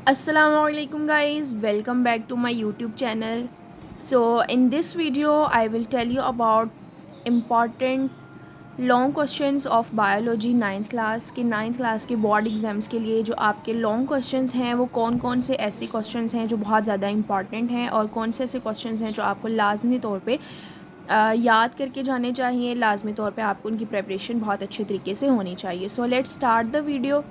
Assalamualaikum guys, welcome back to my YouTube channel. So in this video I will tell you about important long questions of biology ninth class के board exams के लिए जो आपके long questions हैं वो कौन कौन से ऐसे क्वेश्चंस हैं जो बहुत ज़्यादा इंपॉर्टेंट हैं और कौन से ऐसे क्वेश्चंस हैं जो आपको लाजमी तौर पे याद करके जाने चाहिए। लाजमी तौर पे आपको उनकी प्रिपरेशन बहुत अच्छे तरीके से होनी चाहिए। So let's start the video.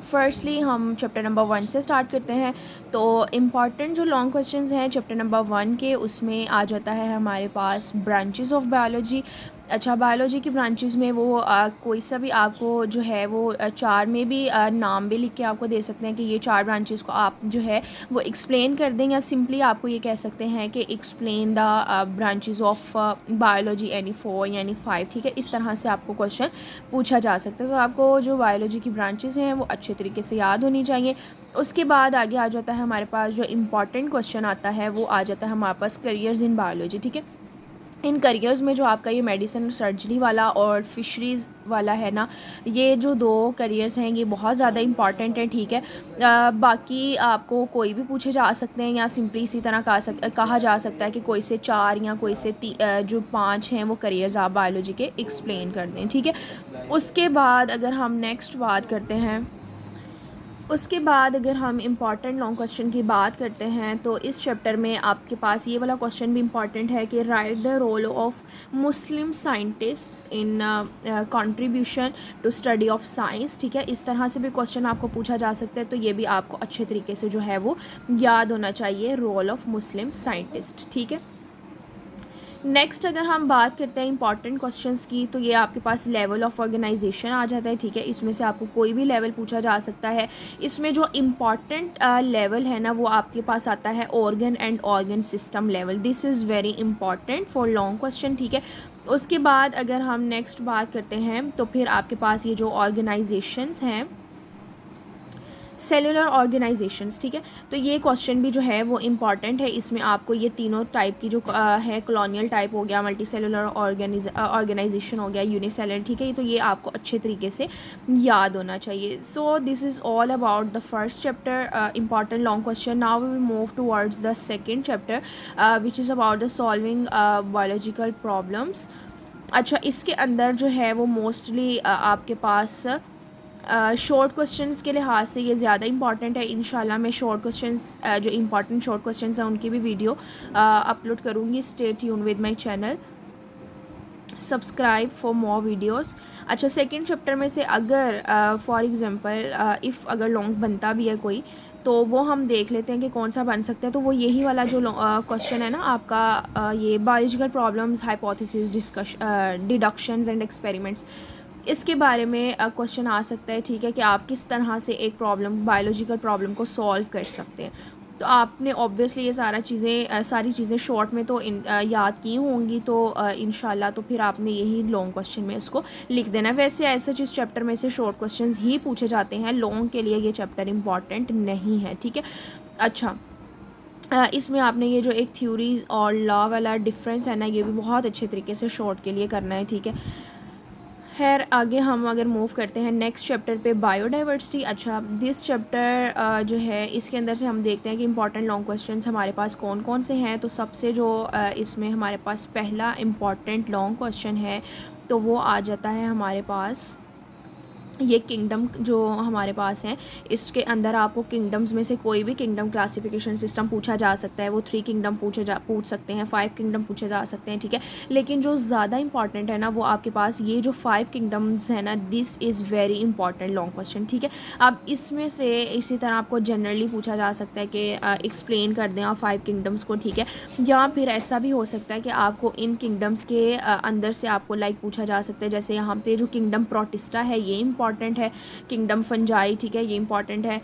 Firstly हम चैप्टर नंबर 1 से स्टार्ट करते हैं। तो इम्पॉर्टेंट जो लॉन्ग क्वेश्चंस हैं चैप्टर नंबर 1 के, उसमें आ जाता है हमारे पास ब्रांचेस ऑफ बायोलॉजी। अच्छा, बायोलॉजी की ब्रांचेस में वो कोई सा भी आपको जो है वो चार में भी नाम भी लिख के आपको दे सकते हैं कि ये चार ब्रांचेस को आप जो है वो एक्सप्लेन कर दें, या सिंपली आपको ये कह सकते हैं कि explain the branches of biology any 4 यानी 5। ठीक है, इस तरह से आपको क्वेश्चन पूछा जा सकता है। तो आपको जो बायोलॉजी की ब्रांचेस हैं वो अच्छे तरीके से याद होनी चाहिए। उसके बाद आगे आ जाता है हमारे पास जो इम्पॉर्टेंट क्वेश्चन आता है वो आ जाता है हमारे पास करियर्स इन बायोलॉजी। ठीक है, इन करियर्स में जो आपका ये मेडिसिन सर्जरी वाला और फिशरीज़ वाला है ना, ये जो दो करियर्स हैं ये बहुत ज़्यादा इंपॉर्टेंट है। ठीक है, बाकी आपको कोई भी पूछे जा सकते हैं या सिंपली इसी तरह कहा जा सकता है कि कोई से 4 या कोई से जो 5 हैं वो करियर्स आप बायोलॉजी के एक्सप्लेन कर दें। ठीक है, उसके बाद अगर हम नेक्स्ट बात करते हैं, उसके बाद अगर हम इम्पॉर्टेंट लॉन्ग क्वेश्चन की बात करते हैं तो इस चैप्टर में आपके पास ये वाला क्वेश्चन भी इम्पॉर्टेंट है कि right the role of Muslim scientists in contribution to study of science. ठीक है, इस तरह से भी क्वेश्चन आपको पूछा जा सकता है, तो ये भी आपको अच्छे तरीके से जो है वो याद होना चाहिए, रोल ऑफ मुस्लिम साइंटिस्ट। ठीक है, नेक्स्ट अगर हम बात करते हैं इंपॉर्टेंट क्वेश्चंस की, तो ये आपके पास लेवल ऑफ ऑर्गेनाइजेशन आ जाता है। ठीक है, इसमें से आपको कोई भी लेवल पूछा जा सकता है। इसमें जो इम्पॉर्टेंट लेवल है ना वो आपके पास आता है organ and organ system level. This is very important for long question. ठीक है, उसके बाद अगर हम नेक्स्ट बात करते हैं तो फिर आपके पास ये जो ऑर्गेनाइजेशंस हैं, सेलुलर ऑर्गेनाइजेशंस। ठीक है, तो ये क्वेश्चन भी जो है वो इम्पॉर्टेंट है। इसमें आपको ये तीनों टाइप की जो है, कॉलोनियल टाइप हो गया, मल्टी सेलुलर ऑर्गेनाइजेशन हो गया, यूनिसेलुलर। ठीक है, तो ये आपको अच्छे तरीके से याद होना चाहिए। So this is all about the first chapter important long question. Now we will move towards the second chapter which is about the solving biological problems. अच्छा, इसके अंदर जो है वो मोस्टली आपके पास शॉर्ट क्वेश्चंस के लिहाज से ये ज़्यादा इंपॉर्टेंट है। इंशाल्लाह मैं शॉर्ट क्वेश्चंस जो इंपॉर्टेंट शॉर्ट क्वेश्चंस हैं उनकी भी वीडियो अपलोड करूँगी। Stay tune with my channel, subscribe for more videos. अच्छा, सेकंड चैप्टर में से अगर फॉर एग्जांपल इफ़ अगर लॉन्ग बनता भी है कोई, तो वो हम देख लेते हैं कि कौन सा बन सकता है। तो वो यही वाला जो क्वेश्चन है ना आपका, ये biological problems, hypothesis, deductions and experiments, इसके बारे में क्वेश्चन आ सकता है। ठीक है, कि आप किस तरह से एक प्रॉब्लम, बायोलॉजिकल प्रॉब्लम को सॉल्व कर सकते हैं। तो आपने ऑब्वियसली ये सारी चीज़ें शॉर्ट में तो याद की होंगी, तो इंशाल्लाह तो फिर आपने यही लॉन्ग क्वेश्चन में इसको लिख देना है। वैसे ऐसे इस चैप्टर में से शॉर्ट क्वेश्चंस ही पूछे जाते हैं, लॉन्ग के लिए ये चैप्टर इंपॉर्टेंट नहीं है। ठीक है, अच्छा, इसमें आपने ये जो एक थ्योरीज और लॉ वाला डिफरेंस है ना, ये भी बहुत अच्छे तरीके से शॉर्ट के लिए करना है। ठीक है, खैर आगे हम अगर मूव करते हैं नेक्स्ट चैप्टर पे, बायोडाइवर्सिटी। अच्छा, दिस चैप्टर जो है इसके अंदर से हम देखते हैं कि इंपॉर्टेंट लॉन्ग क्वेश्चंस हमारे पास कौन कौन से हैं। तो सबसे जो इसमें हमारे पास पहला इंपॉर्टेंट लॉन्ग क्वेश्चन है तो वो आ जाता है हमारे पास, ये किंगडम जो हमारे पास हैं, इसके अंदर आपको किंगडम्स में से कोई भी किंगडम क्लासिफिकेशन सिस्टम पूछा जा सकता है। वो 3 किंगडम पूछ सकते हैं, 5 किंगडम पूछे जा सकते हैं। ठीक है, लेकिन जो ज़्यादा इंपॉर्टेंट है ना वो आपके पास ये जो 5 किंगडम्स है ना, this is very important long question. ठीक है, अब इसमें से इसी तरह आपको जनरली पूछा जा सकता है कि एक्सप्लेन कर दें आप 5 किंगडम्स को। ठीक है, या फिर ऐसा भी हो सकता है कि आपको इन किंगडम्स के अंदर से आपको पूछा जा सकता है, जैसे यहाँ पे जो किंगडम प्रोटिस्टा है ये इंपॉर्टेंट है, किंगडम फंजाई। ठीक है, ये इंपॉर्टेंट है।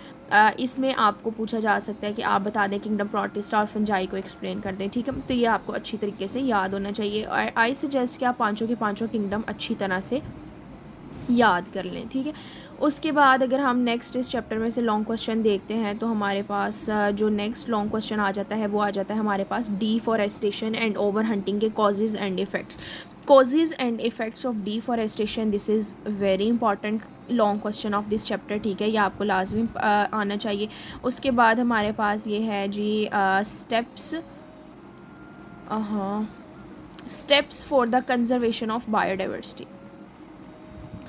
इसमें आपको पूछा जा सकता है कि आप बता दें किंगडम प्रोटिस्टा और फंजाई को एक्सप्लेन कर दें। ठीक है, तो ये आपको अच्छी तरीके से याद होना चाहिए। आई सजेस्ट कि आप पाँचों के पाँचों किंगडम अच्छी तरह से याद कर लें। ठीक है, उसके बाद अगर हम नेक्स्ट इस चैप्टर में से लॉन्ग क्वेश्चन देखते हैं तो हमारे पास जो नेक्स्ट लॉन्ग क्वेश्चन आ जाता है वो आ जाता है हमारे पास डिफॉरेस्टेशन एंड ओवर हंटिंग के causes and effects. Causes and effects of deforestation, this is very important long question of this chapter, ठीक है, ये आपको लाजमी आना चाहिए। उसके बाद हमारे पास ये है जी स्टेप्स, हाँ, steps for the conservation of biodiversity.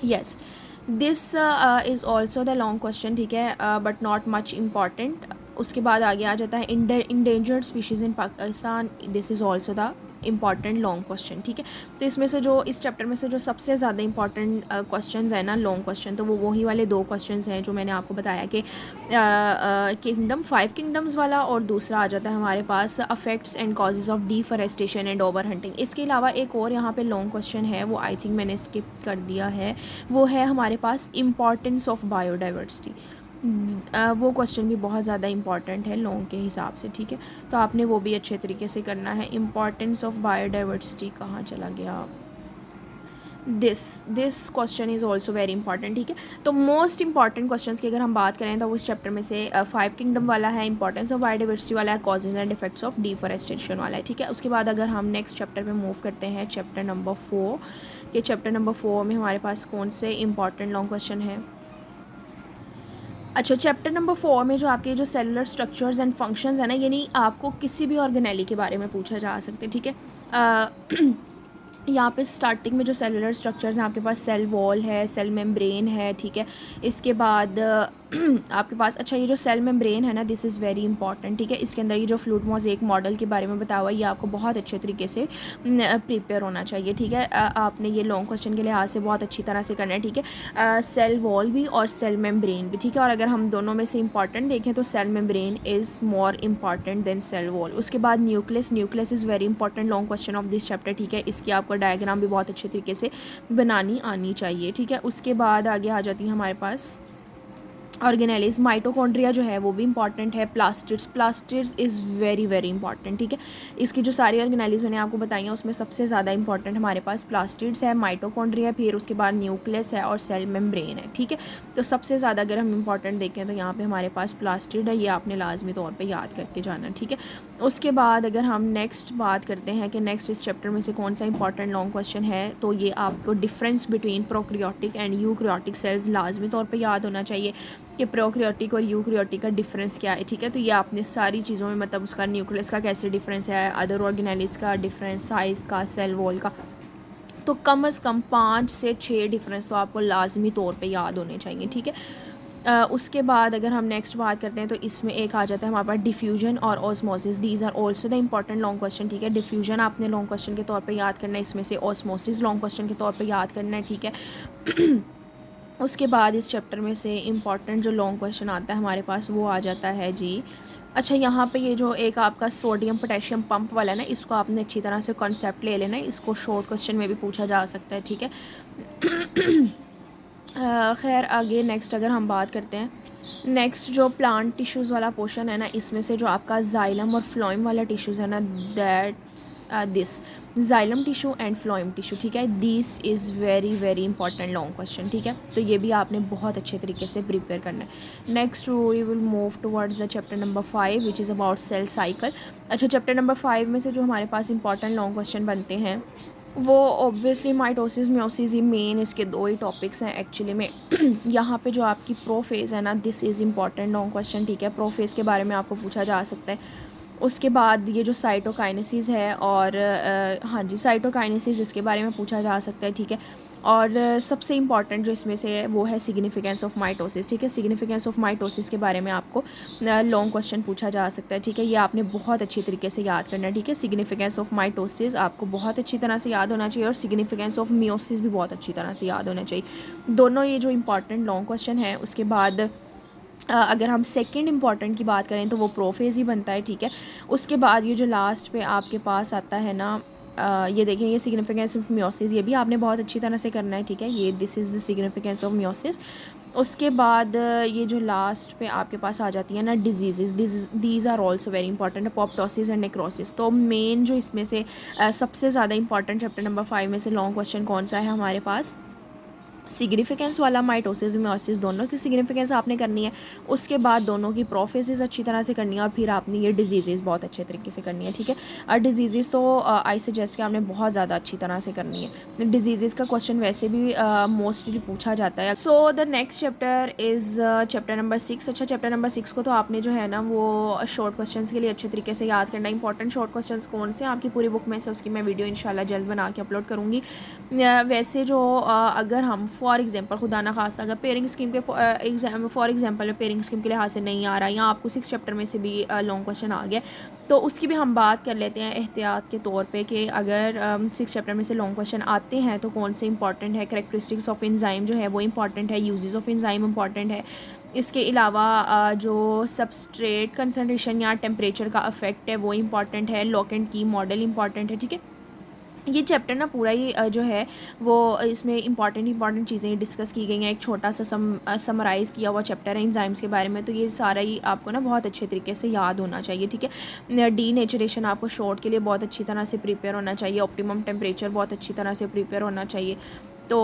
Yes, this is also the long question, ठीक है, बट नॉट मच इम्पॉर्टेंट। उसके बाद आगे आ जाता है endangered species in Pakistan, this is also the important long question, ठीक है। तो इसमें से जो इस चैप्टर में से जो सबसे ज़्यादा इंपॉर्टेंट क्वेश्चंस है ना लॉन्ग क्वेश्चन, तो वो वही वाले दो क्वेश्चंस हैं जो मैंने आपको बताया कि किंगडम 5 किंगडम्स वाला, और दूसरा आ जाता है हमारे पास effects and causes of deforestation and over hunting. इसके अलावा एक और यहाँ पे लॉन्ग क्वेश्चन है, वो आई थिंक मैंने स्किप कर दिया है, वो है हमारे पास इम्पॉर्टेंस ऑफ बायोडाइवर्सिटी। वो क्वेश्चन भी बहुत ज़्यादा इंपॉर्टेंट है लॉन्ग के हिसाब से, ठीक है, तो आपने वो भी अच्छे तरीके से करना है। इम्पॉर्टेंस ऑफ बायोडाइवर्सिटी कहाँ चला गया, this question is also very important, ठीक है। तो मोस्ट इंपॉर्टेंट क्वेश्चन की अगर हम बात करें तो उस चैप्टर में से 5 किंगडम वाला है, इंपॉर्टेंस ऑफ बायोडाइवर्सिटी वाला है, causes and effects of deforestation वाला है, ठीक है। उसके बाद अगर हम नेक्स्ट चैप्टर पे मूव करते हैं, चैप्टर नंबर 4, कि चैप्टर नंबर 4 में हमारे पास कौन से इंपॉर्टेंट लॉन्ग क्वेश्चन है। अच्छा, चैप्टर नंबर 4 में जो आपके जो सेलुलर स्ट्रक्चर्स एंड फंक्शंस है ना, यानी आपको किसी भी ऑर्गेनेली के बारे में पूछा जा सकते हैं, ठीक है। यहाँ पे स्टार्टिंग में जो सेलुलर स्ट्रक्चर्स हैं आपके पास सेल वॉल है, सेल मेम्ब्रेन है, ठीक है। इसके बाद आपके पास, अच्छा, ये जो सेल मेम्ब्रेन है ना, दिस इज़ वेरी इंपॉर्टेंट, ठीक है। इसके अंदर ये जो फ्लूइड मोज़ेक मॉडल के बारे में बताया हुआ है, ये आपको बहुत अच्छे तरीके से प्रिपेयर होना चाहिए, ठीक है। आपने ये लॉन्ग क्वेश्चन के लिहाज से बहुत अच्छी तरह से करना है, ठीक है। सेल वॉल भी और सेल मेम्ब्रेन भी, ठीक है। और अगर हम दोनों में से इंपॉर्टेंट देखें तो cell membrane is more important than cell wall. उसके बाद nucleus is very important long question of this chapter, ठीक है। इसकी आपको डायग्राम भी बहुत अच्छे तरीके से बनानी आनी चाहिए, ठीक है। उसके बाद आगे आ जाती है हमारे पास ऑर्गेनेलिज। माइटोकॉन्ड्रिया जो है वो भी इंपॉर्टेंट है। Plastids is very very important, ठीक है। इसकी जो सारी ऑर्गेनेलिज मैंने आपको बताई हैं उसमें सबसे ज़्यादा इंपॉर्टेंट हमारे पास प्लास्टिड्स है, माइटोकॉन्ड्रिया, फिर उसके बाद न्यूक्लियस है और सेल मेम्ब्रेन है, ठीक है। तो सबसे ज़्यादा अगर हम इंपॉर्टेंट देखें तो यहाँ पे हमारे पास प्लास्टिड है, ये आपने लाजमी तौर पर याद करके जाना, ठीक है। उसके बाद अगर हम नेक्स्ट बात करते हैं कि नेक्स्ट इस चैप्टर में से कौन सा इंपॉर्टेंट लॉन्ग क्वेश्चन है, तो ये आपको difference between prokaryotic and eukaryotic cells लाजमी तौर पर याद होना चाहिए कि प्रोक्रियोटिक और यूक्रियोटिक का डिफरेंस क्या है, ठीक है। तो ये आपने सारी चीज़ों में, मतलब उसका न्यूक्लियस का कैसे डिफरेंस है, अदर ऑर्गेनेलिज का डिफरेंस, साइज़ का, सेल वॉल का, तो कम से कम 5 से 6 डिफरेंस तो आपको लाजमी तौर पे याद होने चाहिए, ठीक है। उसके बाद अगर हम नेक्स्ट बात करते हैं तो इसमें एक आ जाता है हमारे पास डिफ्यूजन और osmosis. These are also the important long question, ठीक है। डिफ्यूजन आपने लॉन्ग क्वेश्चन के तौर पे याद करना है, इसमें से ऑस्मोसिस लॉन्ग क्वेश्चन के तौर पे याद करना है, ठीक है। उसके बाद इस चैप्टर में से इम्पॉर्टेंट जो लॉन्ग क्वेश्चन आता है हमारे पास वो आ जाता है जी, अच्छा, यहाँ पे ये जो एक आपका सोडियम पोटेशियम पंप वाला है ना, इसको आपने अच्छी तरह से कॉन्सेप्ट ले लेना है, इसको शॉर्ट क्वेश्चन में भी पूछा जा सकता है, ठीक है। खैर आगे नेक्स्ट अगर हम बात करते हैं, नेक्स्ट जो प्लांट टिश्यूज़ वाला पोर्शन है ना, इसमें से जो आपका जाइलम और फ्लोइम वाला टिश्यूज़ है ना, that's this xylem tissue and phloem tissue, ठीक है। This is very very important long question, ठीक है। तो ये भी आपने बहुत अच्छे तरीके से प्रिपेयर करना है। Next we will move towards the chapter number 5 which is about cell cycle. अच्छा, चैप्टर नंबर 5 में से जो हमारे पास इंपॉर्टेंट लॉन्ग क्वेश्चन बनते हैं वो ऑब्वियसली माइटोसिस म्योसिस, ये मेन इसके दो ही टॉपिक्स हैं एक्चुअली में। यहाँ पे जो आपकी प्रोफेज़ है ना, this is important long question, ठीक है। प्रोफेज़ के बारे में आपको पूछा जा सकता है। उसके बाद ये जो साइटोकाइनेसिस है और हाँ जी, साइटोकाइनेसिस, इसके बारे में पूछा जा सकता है, ठीक है। और सबसे इंपॉर्टेंट जो इसमें से है वो है सिग्निफिकेंस ऑफ माइटोसिस, ठीक है। सिग्निफिकेंस ऑफ माइटोसिस के बारे में आपको लॉन्ग क्वेश्चन पूछा जा सकता है, ठीक है। ये आपने बहुत अच्छी तरीके से याद करना है, ठीक है। सिग्निफिकेंस ऑफ माइटोसिस आपको बहुत अच्छी तरह से याद होना चाहिए और सिग्निफिकेंस ऑफ मियोसिस भी बहुत अच्छी तरह से याद होना चाहिए। दोनों ये जो इंपॉर्टेंट लॉन्ग क्वेश्चन है। उसके बाद अगर हम सेकंड इंपॉर्टेंट की बात करें तो वो प्रोफेज ही बनता है, ठीक है। उसके बाद ये जो लास्ट पे आपके पास आता है ना, ये देखिए, ये सिग्निफिकेंस ऑफ मियोसिस, ये भी आपने बहुत अच्छी तरह से करना है, ठीक है। ये this is the significance of meiosis. उसके बाद ये जो लास्ट पे आपके पास आ जाती है ना disease, these are also very important, apoptosis and necrosis. तो मेन जो इसमें से सबसे ज़्यादा इंपॉर्टेंट चैप्टर नंबर 5 में से लॉन्ग क्वेश्चन कौन सा है हमारे पास, सिग्निफिकेंस वाला माइटोसिस मियोसिस दोनों की सिग्निफिकेंस आपने करनी है। उसके बाद दोनों की प्रोफेसिस अच्छी तरह से करनी है और फिर आपने ये डिजीज़ बहुत अच्छे तरीके से करनी है, ठीक है। और डिजीज़ तो आई सजेस्ट कि आपने बहुत ज़्यादा अच्छी तरह से करनी है। डिजीज़ का क्वेश्चन वैसे भी मोस्टली पूछा जाता है। So the next chapter is chapter number 6। अच्छा, चैप्टर नंबर 6 को तो आपने जो है ना वो शॉर्ट क्वेश्चन के लिए अच्छे तरीके से याद करना है। इंपॉर्टेंट शॉर्ट क्वेश्चन कौन से आपकी पूरी बुक में से, उसकी मैं वीडियो इंशाल्लाह जल्द बना के अपलोड करूँगी। वैसे जो अगर हम फॉर एग्जांपल खुदा ना खास्ता अगर पेयरिंग स्कीम के फॉर एग्जांपल पेयरिंग स्कीम के लिहाज से नहीं आ रहा या आपको 6 चैप्टर में से भी लॉन्ग क्वेश्चन आ गया, तो उसकी भी हम बात कर लेते हैं एहतियात के तौर पे कि अगर 6 चैप्टर में से लॉन्ग क्वेश्चन आते हैं तो कौन से इंपॉर्टेंट है। कैरेक्टरिस्टिक्स ऑफ एंजाइम जो है वो इंपॉर्टेंट है, यूजेस ऑफ एंजाइम इंपॉर्टेंट है। इसके अलावा जो सबस्ट्रेट कंसनट्रेशन या टेम्परेचर का अफेक्ट है वो इंपॉर्टेंट है। लॉक एंड की मॉडल इंपॉर्टेंट है, ठीक है। ये चैप्टर ना पूरा ही जो है वो इसमें इंपॉर्टेंट चीज़ें डिस्कस की गई हैं। एक छोटा सा समराइज़ किया हुआ चैप्टर है एंजाइम्स के बारे में, तो ये सारा ही आपको ना बहुत अच्छे तरीके से याद होना चाहिए, ठीक है। डी नेचुरेशन आपको शॉर्ट के लिए बहुत अच्छी तरह से प्रिपेयर होना चाहिए। ऑप्टिमम टेम्परेचर बहुत अच्छी तरह से प्रिपेयर होना चाहिए। तो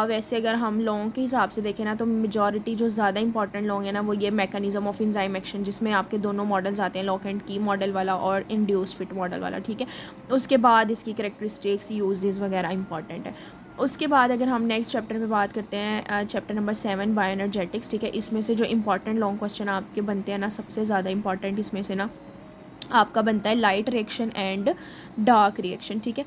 वैसे अगर हम लॉन्ग के हिसाब से देखें ना तो मेजॉरिटी जो ज़्यादा इंपॉर्टेंट लॉन्ग है ना वो ये मैकेनिज़्म ऑफ एंजाइम एक्शन, जिसमें आपके दोनों मॉडल्स आते हैं, लॉक एंड की मॉडल वाला और इंड्यूस फिट मॉडल वाला, ठीक है। उसके बाद इसकी कैरेक्टरिस्टिक्स यूजेस वगैरह इंपॉर्टेंट है। उसके बाद अगर हम नेक्स्ट चैप्टर में बात करते हैं चैप्टर नंबर 7 बायोएनर्जेटिक्स, ठीक है। इसमें से जो इंपॉर्टेंट लॉन्ग क्वेश्चन आपके बनते हैं ना, सबसे ज़्यादा इंपॉर्टेंट इसमें से ना आपका बनता है light reaction and dark reaction, ठीक है।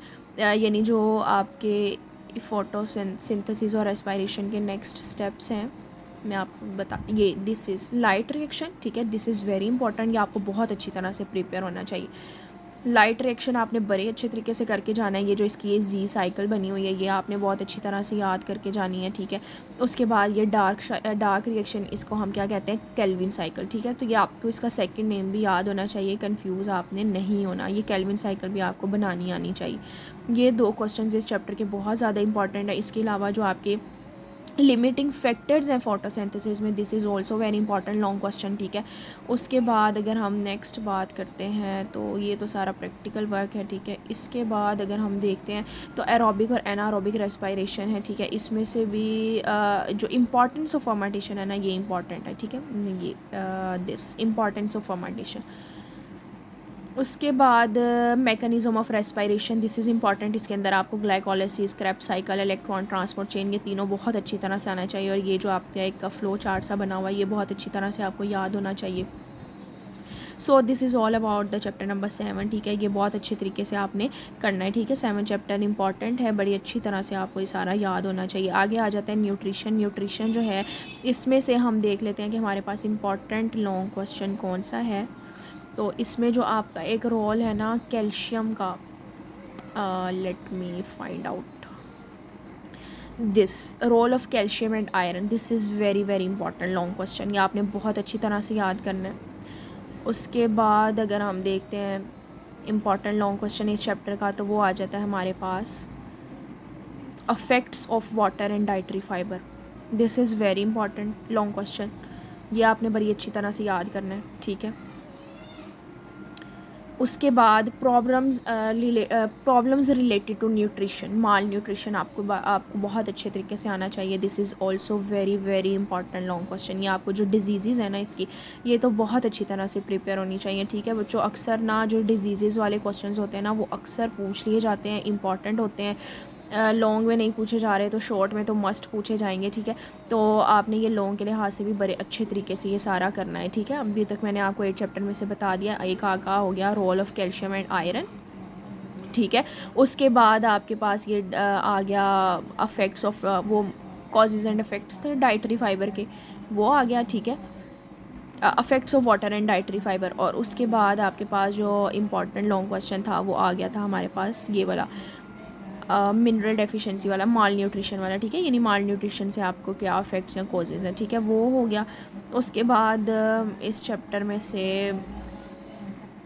यानी जो आपके फोटोसिंथेसिस और रेस्पिरेशन के नेक्स्ट स्टेप्स हैं, मैं आपको बता ये दिस इज़ लाइट रिएक्शन, ठीक है। दिस इज़ वेरी इंपॉर्टेंट, ये आपको बहुत अच्छी तरह से प्रिपेयर होना चाहिए। लाइट रिएक्शन आपने बड़े अच्छे तरीके से करके जाना है। ये जो इसकी ये जी साइकिल बनी हुई है ये आपने बहुत अच्छी तरह से याद करके जानी है, ठीक है। उसके बाद ये डार्क रिएक्शन, इसको हम क्या कहते हैं, केल्विन साइकिल, ठीक है। तो ये आपको इसका सेकंड नेम भी याद होना चाहिए, कंफ्यूज आपने नहीं होना। ये केल्विन साइकिल भी आपको बनानी आनी चाहिए। ये 2 क्वेश्चन इस चैप्टर के बहुत ज़्यादा इंपॉर्टेंट है। इसके अलावा जो आपके लिमिटिंग फैक्टर्स हैं फोटोसिंथेसिस में, this is also very important long question, ठीक है। उसके बाद अगर हम नेक्स्ट बात करते हैं तो ये तो सारा प्रैक्टिकल वर्क है, ठीक है। इसके बाद अगर हम देखते हैं तो एरोबिक और एनारोबिक रेस्पिरेशन है, ठीक है। इसमें से भी जो इम्पॉर्टेंस ऑफ फर्मेंटेशन है ना ये इंपॉर्टेंट है, ठीक है। ये दिस इम्पॉर्टेंस ऑफ फर्मेंटेशन। उसके बाद mechanism of respiration, this is important. इसके अंदर आपको glycolysis, Krebs cycle, electron transport chain, ये तीनों बहुत अच्छी तरह से आना चाहिए। और ये जो आपका एक फ्लो चार्ट सा बना हुआ है ये बहुत अच्छी तरह से आपको याद होना चाहिए। So this is all about the chapter number 7, ठीक है। ये बहुत अच्छे तरीके से आपने करना है, ठीक है। 7 चैप्टर इंपॉर्टेंट है, बड़ी अच्छी तरह से आपको ये सारा याद होना चाहिए। आगे आ जाता है न्यूट्रिशन। न्यूट्रिशन जो है इसमें से हम देख लेते हैं कि हमारे पास इंपॉर्टेंट लॉन्ग क्वेश्चन कौन सा है। तो इसमें जो आपका एक रोल है ना कैल्शियम का, let me find out this role of calcium and iron, this is very very important long question, ये आपने बहुत अच्छी तरह से याद करना है। उसके बाद अगर हम देखते हैं इम्पॉर्टेंट लॉन्ग क्वेश्चन इस चैप्टर का, तो वो आ जाता है हमारे पास effects of water and dietary fibre, this is very important long question, ये आपने बड़ी अच्छी तरह से याद करना है, ठीक है। उसके बाद problems related to nutrition, malnutrition आपको बहुत अच्छे तरीके से आना चाहिए। This is also very very important long question, ये आपको जो डिजीज़ है ना इसकी ये तो बहुत अच्छी तरह से प्रिपेयर होनी चाहिए, ठीक है बच्चों। अक्सर ना जो डिजीज़ वाले क्वेश्चन होते हैं ना वो अक्सर पूछ लिए जाते हैं, इंपॉर्टेंट होते हैं। लॉन्ग में नहीं पूछे जा रहे तो शॉर्ट में तो मस्ट पूछे जाएंगे, ठीक है। तो आपने ये लॉन्ग के लिहाज से भी बड़े अच्छे तरीके से ये सारा करना है, ठीक है। अभी तक मैंने आपको 8 चैप्टर में से बता दिया। एक आका हो गया role of calcium and iron, ठीक है। उसके बाद आपके पास ये आ गया अफेक्ट्स ऑफ वो कॉजेज़ एंड इफेक्ट्स थे डाइटरी फाइबर के, वो आ गया, ठीक है। Affects of water and dietary fibre. और उसके बाद आपके पास जो इम्पॉर्टेंट लॉन्ग क्वेश्चन था वो आ गया था हमारे पास ये वाला मिनरल डेफिशिएंसी वाला, माल न्यूट्रिशन वाला, ठीक है। यानी माल न्यूट्रिशन से आपको क्या अफेक्ट्स हैं, कॉजेज़ हैं, ठीक है, वो हो गया। उसके बाद इस चैप्टर में से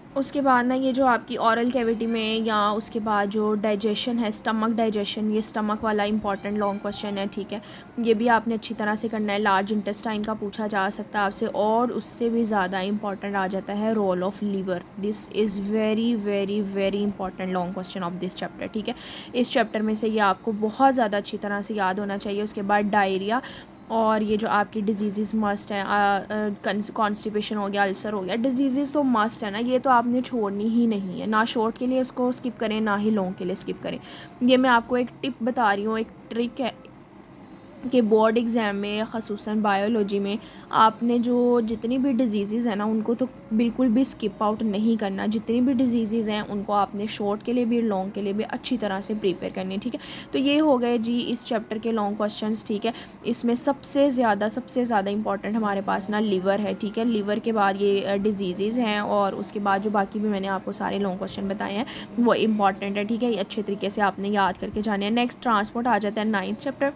उसके बाद ना ये जो आपकी ऑरल कैविटी में या उसके बाद जो डाइजेशन है, स्टमक डाइजेशन, ये स्टमक वाला इंपॉर्टेंट लॉन्ग क्वेश्चन है, ठीक है। ये भी आपने अच्छी तरह से करना है। लार्ज इंटेस्टाइन का पूछा जा सकता है आपसे, और उससे भी ज़्यादा इंपॉर्टेंट आ जाता है role of liver. This is very very very important long question of this chapter, ठीक है। इस चैप्टर में से ये आपको बहुत ज़्यादा अच्छी तरह से याद होना चाहिए। उसके बाद डायरिया, और ये जो आपकी डिजीज़ मस्ट है, कॉन्स्टिपेशन हो गया, अल्सर हो गया, डिजीज़ तो मस्ट है ना, ये तो आपने छोड़नी ही नहीं है। ना शॉर्ट के लिए उसको स्किप करें, ना ही लॉन्ग के लिए स्किप करें। ये मैं आपको एक टिप बता रही हूँ, एक ट्रिक है कि बोर्ड एग्ज़ाम में ख़ुसूसन बायोलॉजी में आपने जो जितनी भी डिजीज़ हैं ना, उनको तो बिल्कुल भी स्किप आउट नहीं करना। जितनी भी डिजीज़ हैं उनको आपने शॉर्ट के लिए भी लॉन्ग के लिए भी अच्छी तरह से प्रिपेयर करनी है, ठीक है। तो ये हो गए जी इस चैप्टर के लॉन्ग क्वेश्चंस, ठीक है। इसमें सबसे ज़्यादा इंपॉर्टेंट हमारे पास ना लिवर है, ठीक है। लिवर के बाद ये डिजीज़ हैं, और उसके बाद जो बाकी भी मैंने आपको सारे लॉन्ग क्वेश्चन बताए हैं वो इंपॉर्टेंट है, ठीक है। ये अच्छे तरीके से आपने याद करके जाने हैं। नेक्स्ट ट्रांसपोर्ट आ जाता है 9th चैप्टर।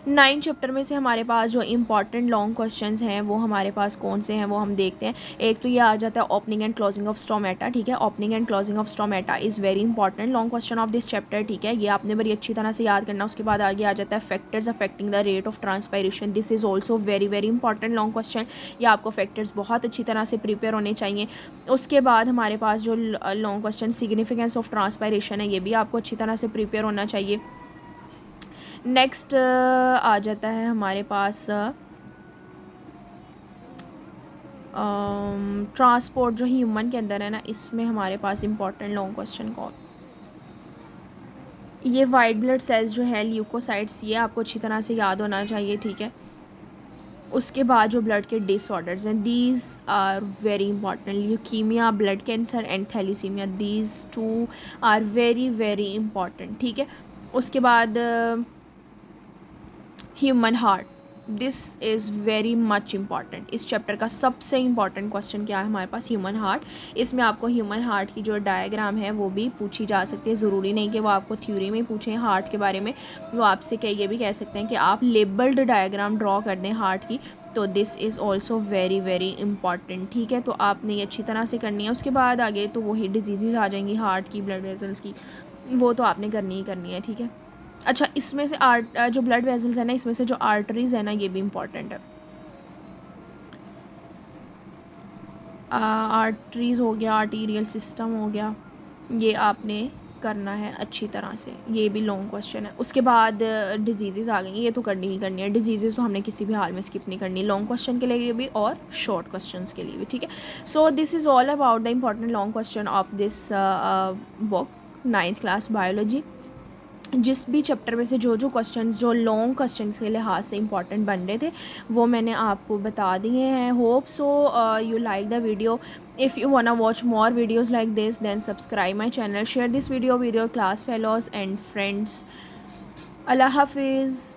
9 चैप्टर में से हमारे पास जो इंपॉर्टेंट लॉन्ग क्वेश्चंस हैं वो हमारे पास कौन से हैं वो हम देखते हैं। एक तो ये आ जाता है opening and closing of stomata, ठीक है। Opening and closing of stomata is very important long question of this chapter, ठीक है। ये आपने बड़ी अच्छी तरह से याद करना। उसके बाद आगे आ जाता है factors affecting the rate of transpiration. This is also very very important long question. ये आपको फैक्टर्स बहुत अच्छी तरह से प्रिपेयर होने चाहिए। उसके बाद हमारे पास जो long question significance of transpiration है, ये भी आपको अच्छी तरह से प्रिपेयर होना चाहिए। नेक्स्ट आ जाता है हमारे पास ट्रांसपोर्ट जो ह्यूमन के अंदर है ना, इसमें हमारे पास इंपॉर्टेंट लॉन्ग क्वेश्चन कौन, ये वाइट ब्लड सेल्स जो है ल्यूकोसाइट्स, ये आपको अच्छी तरह से याद होना चाहिए, ठीक है। उसके बाद जो ब्लड के डिसऑर्डर्स हैं, these are very important. Leukaemia, blood cancer and thalassaemia, these two are very very important, ठीक है। उसके बाद human heart, this is very much important. इस चैप्टर का सबसे इम्पॉर्टेंट क्वेश्चन क्या है हमारे पास, ह्यूमन हार्ट। इसमें आपको ह्यूमन हार्ट की जो डायग्राम है वो भी पूछी जा सकती है। ज़रूरी नहीं कि वो आपको थ्योरी में पूछें हार्ट के बारे में, वो आपसे क्या ये भी कह सकते हैं कि आप लेबल्ड डायग्राम ड्रॉ कर दें हार्ट की। तो this is also very very important, ठीक है। तो आपने ये अच्छी तरह से करनी है। उसके बाद आगे तो वही डिजीज़ आ जाएंगी हार्ट की, ब्लड वेसल्स की, वो तो आपने करनी ही करनी है, ठीक है। अच्छा, इसमें से जो ब्लड वेसल्स है ना, इसमें से जो आर्टरीज़ है ना, ये भी इम्पॉर्टेंट है। आर्टरीज़ हो गया, आर्टीरियल सिस्टम हो गया, ये आपने करना है अच्छी तरह से। ये भी लॉन्ग क्वेश्चन है। उसके बाद डिजीज़ आ गई, ये तो करनी ही करनी है। डिजीज़ तो हमने किसी भी हाल में स्किप नहीं करनी, लॉन्ग क्वेश्चन के लिए भी और शॉर्ट क्वेश्चंस के लिए भी, ठीक है। सो this is all about the important long question of this book 9th class biology. जिस भी चैप्टर में से जो क्वेश्चंस जो लॉन्ग क्वेश्चन के लिहाज से इंपॉर्टेंट बन रहे थे वो मैंने आपको बता दिए हैं। Hope so you like the video. If you wanna watch more videos like this then subscribe my channel, share this video with your class fellows and friends. अल्लाह हाफिज़।